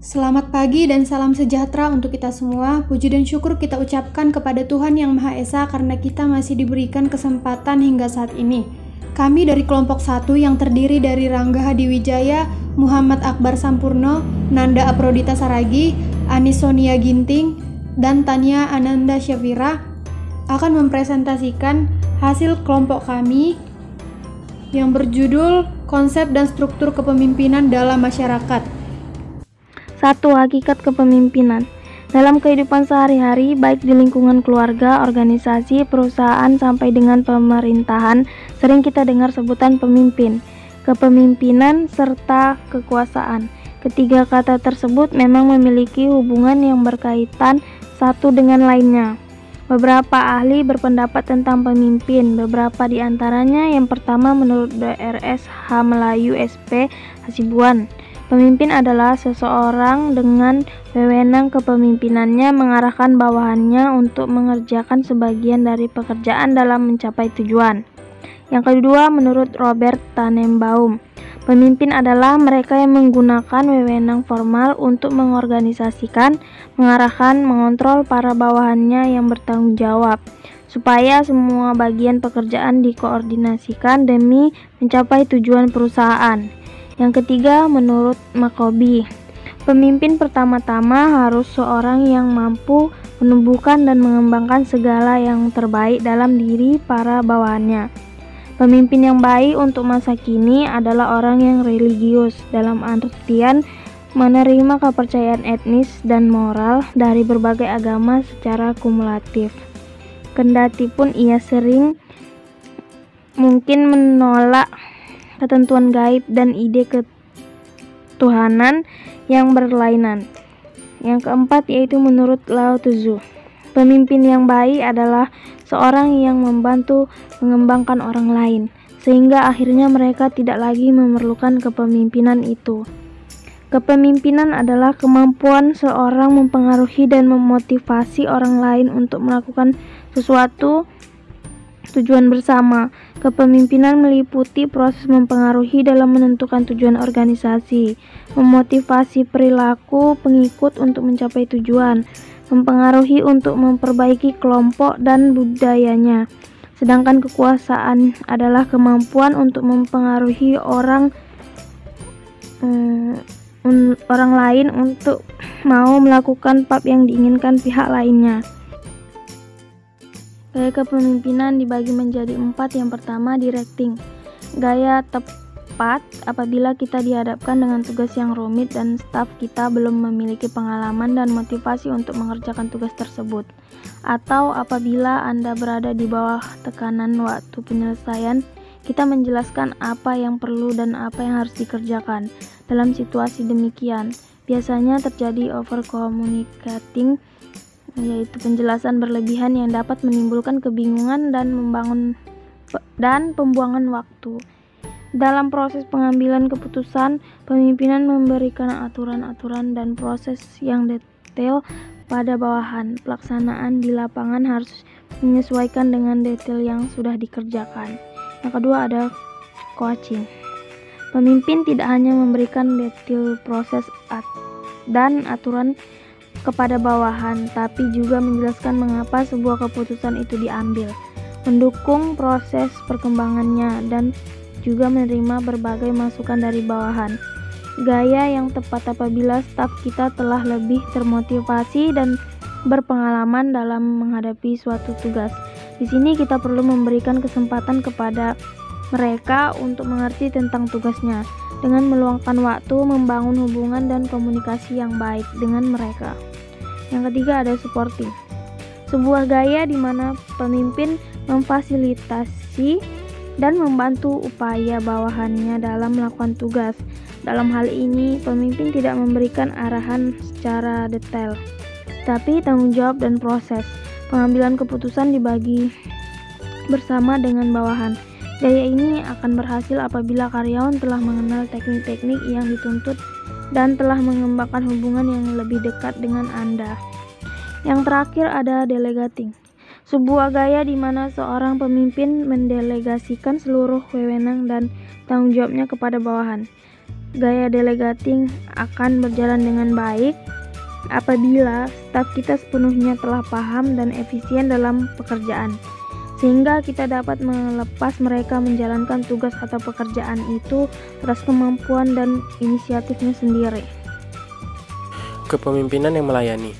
Selamat pagi dan salam sejahtera untuk kita semua. Puji dan syukur kita ucapkan kepada Tuhan Yang Maha Esa karena kita masih diberikan kesempatan hingga saat ini. Kami dari kelompok 1 yang terdiri dari Rangga Hadiwijaya, Muhammad Akbar Sampurno, Nanda Aprodita Saragi, Anis Sonia Ginting, dan Tania Ananda Syafira akan mempresentasikan hasil kelompok kami yang berjudul Konsep dan Struktur Kepemimpinan dalam Masyarakat. 1. Hakikat kepemimpinan. Dalam kehidupan sehari-hari, baik di lingkungan keluarga, organisasi, perusahaan, sampai dengan pemerintahan, sering kita dengar sebutan pemimpin, kepemimpinan, serta kekuasaan. Ketiga kata tersebut memang memiliki hubungan yang berkaitan satu dengan lainnya. Beberapa ahli berpendapat tentang pemimpin, beberapa di antaranya. Yang pertama, menurut Drs. H. Melayu SP Hasibuan, pemimpin adalah seseorang dengan wewenang kepemimpinannya mengarahkan bawahannya untuk mengerjakan sebagian dari pekerjaan dalam mencapai tujuan. Yang kedua, menurut Robert Tannenbaum, pemimpin adalah mereka yang menggunakan wewenang formal untuk mengorganisasikan, mengarahkan, mengontrol para bawahannya yang bertanggung jawab, supaya semua bagian pekerjaan dikoordinasikan demi mencapai tujuan perusahaan. Yang ketiga, menurut Makobi, pemimpin pertama-tama harus seorang yang mampu menumbuhkan dan mengembangkan segala yang terbaik dalam diri para bawahannya. Pemimpin yang baik untuk masa kini adalah orang yang religius, dalam artian menerima kepercayaan etnis dan moral dari berbagai agama secara kumulatif. Kendatipun ia sering mungkin menolak ketentuan gaib dan ide ketuhanan yang berlainan. Yang keempat, yaitu menurut Lao Tzu, pemimpin yang baik adalah seorang yang membantu mengembangkan orang lain, sehingga akhirnya mereka tidak lagi memerlukan kepemimpinan itu. Kepemimpinan adalah kemampuan seorang mempengaruhi dan memotivasi orang lain untuk melakukan sesuatu tujuan bersama. Kepemimpinan meliputi proses mempengaruhi dalam menentukan tujuan organisasi, memotivasi perilaku pengikut untuk mencapai tujuan, mempengaruhi untuk memperbaiki kelompok dan budayanya. Sedangkan kekuasaan adalah kemampuan untuk mempengaruhi orang lain untuk mau melakukan yang diinginkan pihak lainnya. Gaya kepemimpinan dibagi menjadi 4. Yang pertama, directing. Gaya tepat apabila kita dihadapkan dengan tugas yang rumit dan staf kita belum memiliki pengalaman dan motivasi untuk mengerjakan tugas tersebut. Atau apabila Anda berada di bawah tekanan waktu penyelesaian, kita menjelaskan apa yang perlu dan apa yang harus dikerjakan. Dalam situasi demikian, biasanya terjadi over-communicating, yaitu penjelasan berlebihan yang dapat menimbulkan kebingungan dan pembuangan waktu. Dalam proses pengambilan keputusan, pemimpinan memberikan aturan-aturan dan proses yang detail pada bawahan. Pelaksanaan di lapangan harus menyesuaikan dengan detail yang sudah dikerjakan. Yang kedua, ada coaching. Pemimpin tidak hanya memberikan detail proses dan aturan kepada bawahan, tapi juga menjelaskan mengapa sebuah keputusan itu diambil, mendukung proses perkembangannya, dan juga menerima berbagai masukan dari bawahan. Gaya yang tepat apabila staf kita telah lebih termotivasi dan berpengalaman dalam menghadapi suatu tugas. Di sini kita perlu memberikan kesempatan kepada mereka untuk mengerti tentang tugasnya, dengan meluangkan waktu membangun hubungan dan komunikasi yang baik dengan mereka. Yang ketiga, ada supporting. Sebuah gaya di mana pemimpin memfasilitasi dan membantu upaya bawahannya dalam melakukan tugas. Dalam hal ini, pemimpin tidak memberikan arahan secara detail, tapi tanggung jawab dan proses pengambilan keputusan dibagi bersama dengan bawahan. Gaya ini akan berhasil apabila karyawan telah mengenal teknik-teknik yang dituntut dan telah mengembangkan hubungan yang lebih dekat dengan Anda. Yang terakhir, ada delegating. Sebuah gaya di mana seorang pemimpin mendelegasikan seluruh wewenang dan tanggung jawabnya kepada bawahan. Gaya delegating akan berjalan dengan baik apabila staf kita sepenuhnya telah paham dan efisien dalam pekerjaan, sehingga kita dapat melepas mereka menjalankan tugas atau pekerjaan itu atas kemampuan dan inisiatifnya sendiri. Kepemimpinan yang melayani.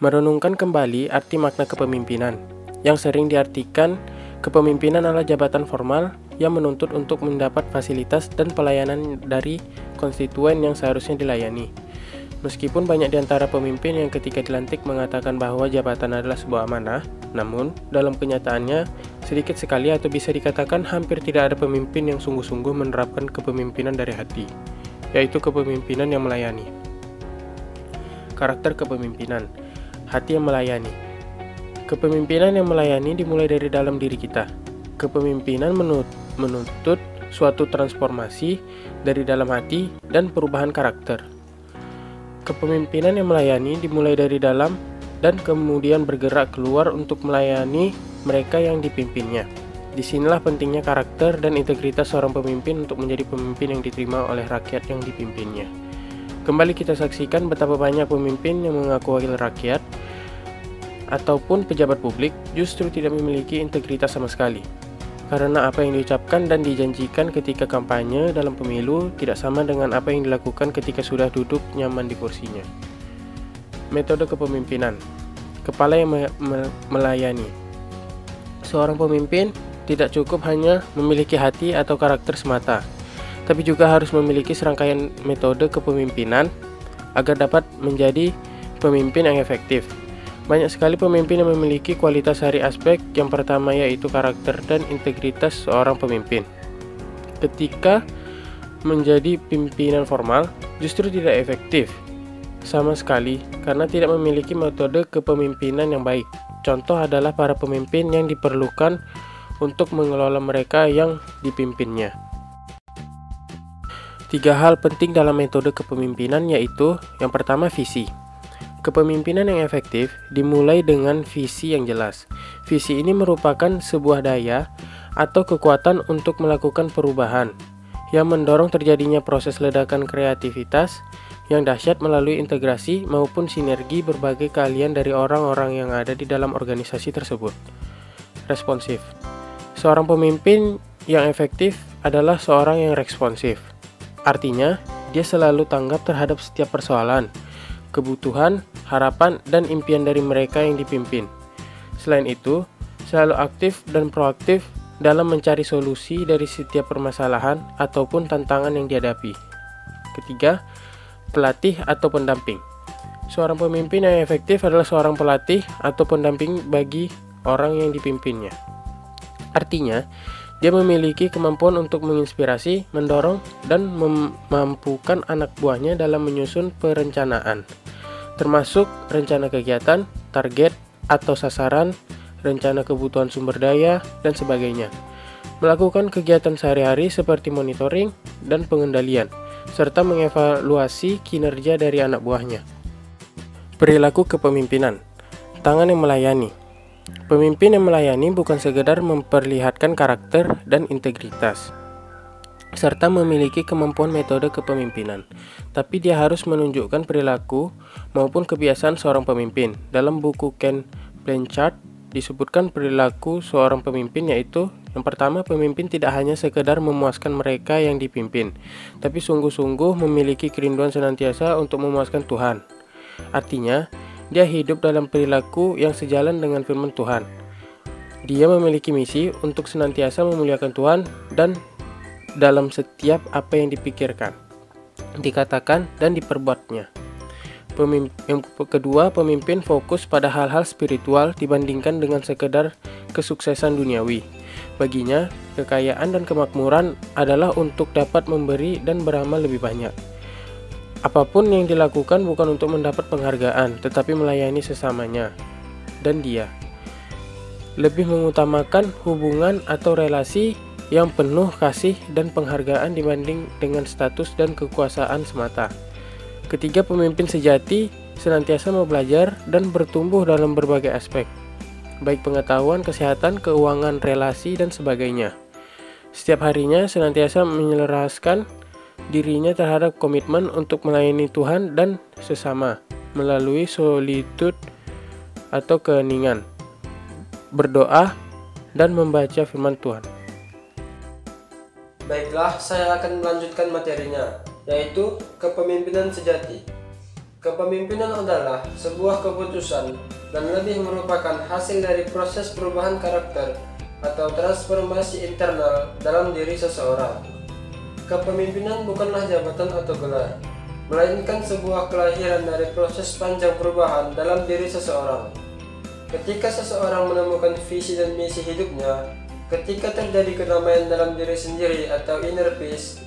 Merenungkan kembali arti makna kepemimpinan, yang sering diartikan kepemimpinan adalah jabatan formal yang menuntut untuk mendapat fasilitas dan pelayanan dari konstituen yang seharusnya dilayani. Meskipun banyak di antara pemimpin yang ketika dilantik mengatakan bahwa jabatan adalah sebuah amanah, namun dalam kenyataannya sedikit sekali atau bisa dikatakan hampir tidak ada pemimpin yang sungguh-sungguh menerapkan kepemimpinan dari hati, yaitu kepemimpinan yang melayani. Karakter kepemimpinan. Hati yang melayani. Kepemimpinan yang melayani dimulai dari dalam diri kita. Kepemimpinan menuntut suatu transformasi dari dalam hati dan perubahan karakter. Kepemimpinan yang melayani dimulai dari dalam dan kemudian bergerak keluar untuk melayani mereka yang dipimpinnya. Disinilah pentingnya karakter dan integritas seorang pemimpin untuk menjadi pemimpin yang diterima oleh rakyat yang dipimpinnya. Kembali kita saksikan betapa banyak pemimpin yang mengaku wakil rakyat ataupun pejabat publik justru tidak memiliki integritas sama sekali. Karena apa yang diucapkan dan dijanjikan ketika kampanye dalam pemilu tidak sama dengan apa yang dilakukan ketika sudah duduk nyaman di kursinya. Metode kepemimpinan. Kepala yang melayani. Seorang pemimpin tidak cukup hanya memiliki hati atau karakter semata, tapi juga harus memiliki serangkaian metode kepemimpinan agar dapat menjadi pemimpin yang efektif. Banyak sekali pemimpin yang memiliki kualitas hari aspek. Yang pertama yaitu karakter dan integritas seorang pemimpin. Ketika menjadi pimpinan formal, justru tidak efektif sama sekali karena tidak memiliki metode kepemimpinan yang baik. Contoh adalah para pemimpin yang diperlukan untuk mengelola mereka yang dipimpinnya. 3 hal penting dalam metode kepemimpinan yaitu yang pertama visi. Kepemimpinan yang efektif dimulai dengan visi yang jelas. Visi ini merupakan sebuah daya atau kekuatan untuk melakukan perubahan yang mendorong terjadinya proses ledakan kreativitas yang dahsyat melalui integrasi maupun sinergi berbagai keahlian dari orang-orang yang ada di dalam organisasi tersebut. Responsif. Seorang pemimpin yang efektif adalah seorang yang responsif. Artinya, dia selalu tanggap terhadap setiap persoalan, kebutuhan, harapan, dan impian dari mereka yang dipimpin. Selain itu, selalu aktif dan proaktif dalam mencari solusi dari setiap permasalahan ataupun tantangan yang dihadapi. Ketiga, pelatih atau pendamping. Seorang pemimpin yang efektif adalah seorang pelatih atau pendamping bagi orang yang dipimpinnya. Artinya, dia memiliki kemampuan untuk menginspirasi, mendorong, dan memampukan anak buahnya dalam menyusun perencanaan, termasuk rencana kegiatan, target atau sasaran, rencana kebutuhan sumber daya, dan sebagainya. Melakukan kegiatan sehari-hari seperti monitoring dan pengendalian, serta mengevaluasi kinerja dari anak buahnya. Perilaku kepemimpinan. Tangan yang melayani. Pemimpin yang melayani bukan sekedar memperlihatkan karakter dan integritas, serta memiliki kemampuan metode kepemimpinan, tapi dia harus menunjukkan perilaku maupun kebiasaan seorang pemimpin. Dalam buku Ken Blanchard disebutkan perilaku seorang pemimpin yaitu yang pertama, pemimpin tidak hanya sekedar memuaskan mereka yang dipimpin, tapi sungguh-sungguh memiliki kerinduan senantiasa untuk memuaskan Tuhan. Artinya, dia hidup dalam perilaku yang sejalan dengan firman Tuhan. Dia memiliki misi untuk senantiasa memuliakan Tuhan dan dalam setiap apa yang dipikirkan, dikatakan, dan diperbuatnya. Yang kedua, pemimpin fokus pada hal-hal spiritual dibandingkan dengan sekedar kesuksesan duniawi. Baginya, kekayaan dan kemakmuran adalah untuk dapat memberi dan beramal lebih banyak. Apapun yang dilakukan bukan untuk mendapat penghargaan, tetapi melayani sesamanya dan dia. Lebih mengutamakan hubungan atau relasi yang penuh kasih dan penghargaan dibanding dengan status dan kekuasaan semata. Ketiga, pemimpin sejati senantiasa mau belajar dan bertumbuh dalam berbagai aspek, baik pengetahuan, kesehatan, keuangan, relasi, dan sebagainya. Setiap harinya senantiasa menyelaraskan dirinya terhadap komitmen untuk melayani Tuhan dan sesama melalui solitude atau keheningan, berdoa, dan membaca firman Tuhan. Baiklah, saya akan melanjutkan materinya, yaitu kepemimpinan sejati. Kepemimpinan adalah sebuah keputusan dan lebih merupakan hasil dari proses perubahan karakter atau transformasi internal dalam diri seseorang. Kepemimpinan bukanlah jabatan atau gelar, melainkan sebuah kelahiran dari proses panjang perubahan dalam diri seseorang. Ketika seseorang menemukan visi dan misi hidupnya, ketika terjadi kedamaian dalam diri sendiri atau inner peace,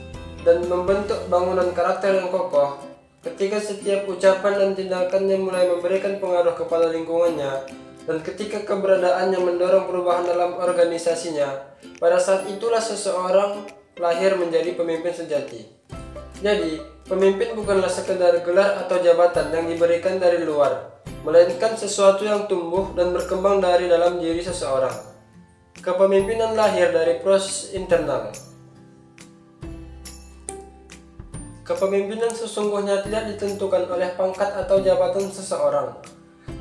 dan membentuk bangunan karakter yang kokoh, ketika setiap ucapan dan tindakannya mulai memberikan pengaruh kepada lingkungannya, dan ketika keberadaannya mendorong perubahan dalam organisasinya, pada saat itulah seseorang lahir menjadi pemimpin sejati. Jadi, pemimpin bukanlah sekedar gelar atau jabatan yang diberikan dari luar, melainkan sesuatu yang tumbuh dan berkembang dari dalam diri seseorang. Kepemimpinan lahir dari proses internal. Kepemimpinan sesungguhnya tidak ditentukan oleh pangkat atau jabatan seseorang.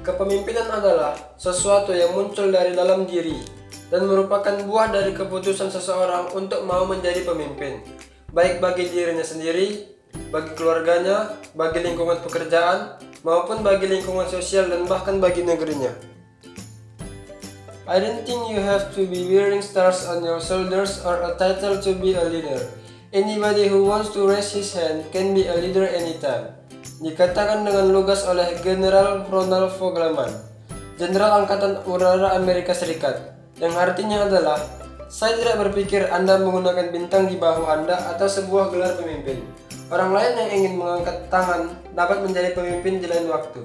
Kepemimpinan adalah sesuatu yang muncul dari dalam diri dan merupakan buah dari keputusan seseorang untuk mau menjadi pemimpin, baik bagi dirinya sendiri, bagi keluarganya, bagi lingkungan pekerjaan, maupun bagi lingkungan sosial dan bahkan bagi negerinya. I don't think you have to be wearing stars on your shoulders or a title to be a leader. Anybody who wants to raise his hand can be a leader anytime. Dikatakan dengan lugas oleh General Ronald Fogelman, Jenderal Angkatan Udara Amerika Serikat, yang artinya adalah, saya tidak berpikir Anda menggunakan bintang di bahu Anda atau sebuah gelar pemimpin. Orang lain yang ingin mengangkat tangan dapat menjadi pemimpin di lain waktu.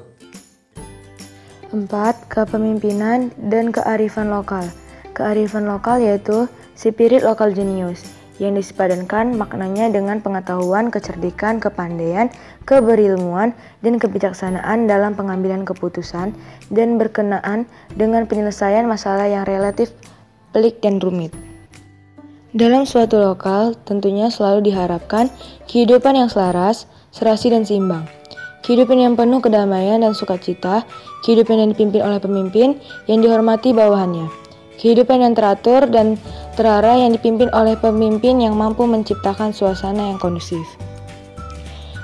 4. Kepemimpinan dan kearifan lokal. Kearifan lokal yaitu spirit local genius, yang disepadankan maknanya dengan pengetahuan, kecerdikan, kepandaian, keberilmuan, dan kebijaksanaan dalam pengambilan keputusan dan berkenaan dengan penyelesaian masalah yang relatif pelik dan rumit. Dalam suatu lokal, tentunya selalu diharapkan kehidupan yang selaras, serasi, dan seimbang. Kehidupan yang penuh kedamaian dan sukacita, kehidupan yang dipimpin oleh pemimpin yang dihormati bawahannya. Kehidupan yang teratur dan terarah yang dipimpin oleh pemimpin yang mampu menciptakan suasana yang kondusif.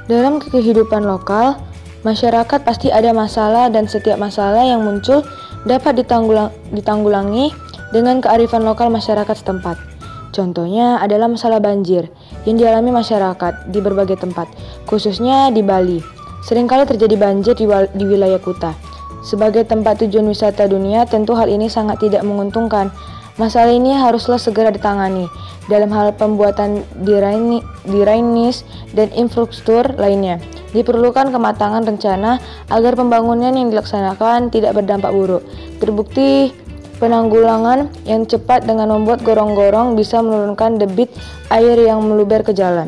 Dalam kehidupan lokal, masyarakat pasti ada masalah dan setiap masalah yang muncul dapat ditanggulangi dengan kearifan lokal masyarakat setempat. Contohnya adalah masalah banjir yang dialami masyarakat di berbagai tempat, khususnya di Bali. Seringkali terjadi banjir di wilayah Kuta. Sebagai tempat tujuan wisata dunia, tentu hal ini sangat tidak menguntungkan. Masalah ini haruslah segera ditangani dalam hal pembuatan drainase dan infrastruktur lainnya. Diperlukan kematangan rencana agar pembangunan yang dilaksanakan tidak berdampak buruk. Terbukti penanggulangan yang cepat dengan membuat gorong-gorong bisa menurunkan debit air yang meluber ke jalan.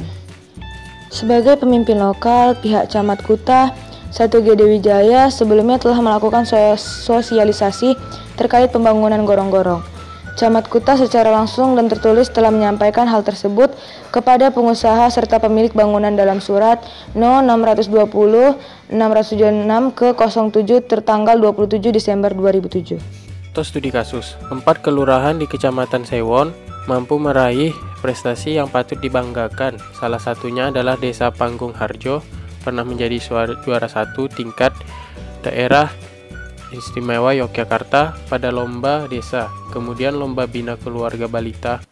Sebagai pemimpin lokal, pihak Camat Kuta 1 GD Wijaya sebelumnya telah melakukan sosialisasi terkait pembangunan gorong-gorong. Camat Kuta secara langsung dan tertulis telah menyampaikan hal tersebut kepada pengusaha serta pemilik bangunan dalam surat No 620/676 ke 07 tertanggal 27 Desember 2007. Studi kasus 4 kelurahan di Kecamatan Sewon mampu meraih prestasi yang patut dibanggakan. Salah satunya adalah Desa Panggung Harjo, pernah menjadi juara 1 tingkat daerah istimewa Yogyakarta pada lomba desa, kemudian lomba bina keluarga balita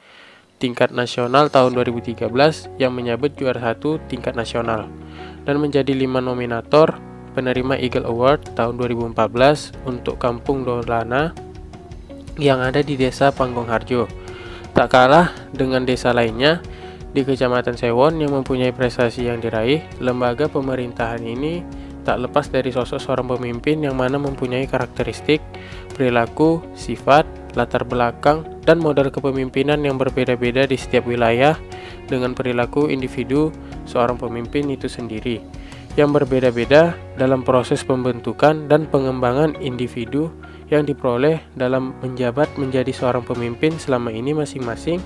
tingkat nasional tahun 2013 yang menyabet juara 1 tingkat nasional, dan menjadi 5 nominator penerima Eagle Award tahun 2014 untuk Kampung Dolana yang ada di Desa Panggung Harjo. Tak kalah dengan desa lainnya di Kecamatan Sewon yang mempunyai prestasi yang diraih, lembaga pemerintahan ini tak lepas dari sosok seorang pemimpin yang mana mempunyai karakteristik, perilaku, sifat, latar belakang, dan modal kepemimpinan yang berbeda-beda di setiap wilayah dengan perilaku individu seorang pemimpin itu sendiri yang berbeda-beda dalam proses pembentukan dan pengembangan individu yang diperoleh dalam menjabat menjadi seorang pemimpin. Selama ini masing-masing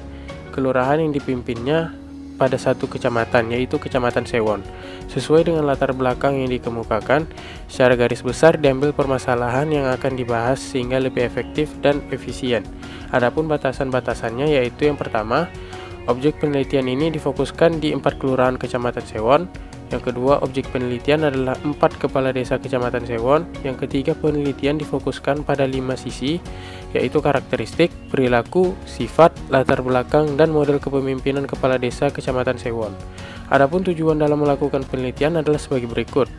kelurahan yang dipimpinnya pada satu kecamatan, yaitu Kecamatan Sewon. Sesuai dengan latar belakang yang dikemukakan, secara garis besar diambil permasalahan yang akan dibahas sehingga lebih efektif dan efisien. Adapun batasan-batasannya yaitu yang pertama, objek penelitian ini difokuskan di 4 kelurahan Kecamatan Sewon. Yang kedua, objek penelitian adalah 4 kepala desa Kecamatan Sewon. Yang ketiga, penelitian difokuskan pada 5 sisi, yaitu karakteristik, perilaku, sifat, latar belakang, dan model kepemimpinan kepala desa Kecamatan Sewon. Adapun tujuan dalam melakukan penelitian adalah sebagai berikut.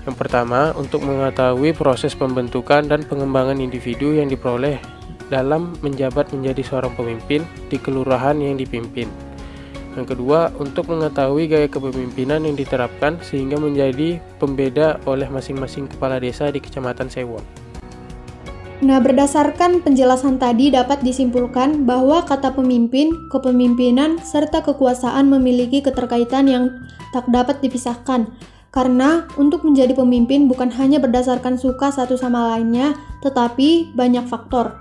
Yang pertama, untuk mengetahui proses pembentukan dan pengembangan individu yang diperoleh dalam menjabat menjadi seorang pemimpin di kelurahan yang dipimpin. Yang kedua, untuk mengetahui gaya kepemimpinan yang diterapkan sehingga menjadi pembeda oleh masing-masing kepala desa di Kecamatan Sewon. Nah, berdasarkan penjelasan tadi dapat disimpulkan bahwa kata pemimpin, kepemimpinan, serta kekuasaan memiliki keterkaitan yang tak dapat dipisahkan. Karena untuk menjadi pemimpin bukan hanya berdasarkan suka satu sama lainnya, tetapi banyak faktor.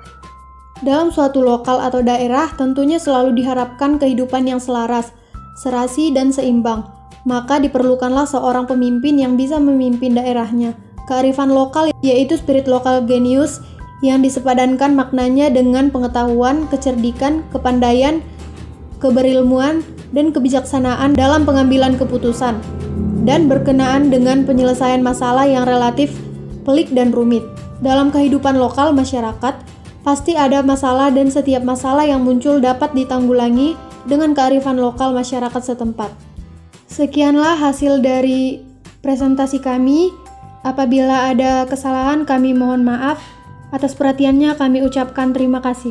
Dalam suatu lokal atau daerah tentunya selalu diharapkan kehidupan yang selaras, serasi, dan seimbang. Maka diperlukanlah seorang pemimpin yang bisa memimpin daerahnya. Kearifan lokal yaitu spirit lokal genius yang disepadankan maknanya dengan pengetahuan, kecerdikan, kepandaian, keberilmuan, dan kebijaksanaan dalam pengambilan keputusan, dan berkenaan dengan penyelesaian masalah yang relatif pelik dan rumit. Dalam kehidupan lokal masyarakat, pasti ada masalah dan setiap masalah yang muncul dapat ditanggulangi dengan kearifan lokal masyarakat setempat. Sekianlah hasil dari presentasi kami. Apabila ada kesalahan kami mohon maaf. Atas perhatiannya kami ucapkan terima kasih.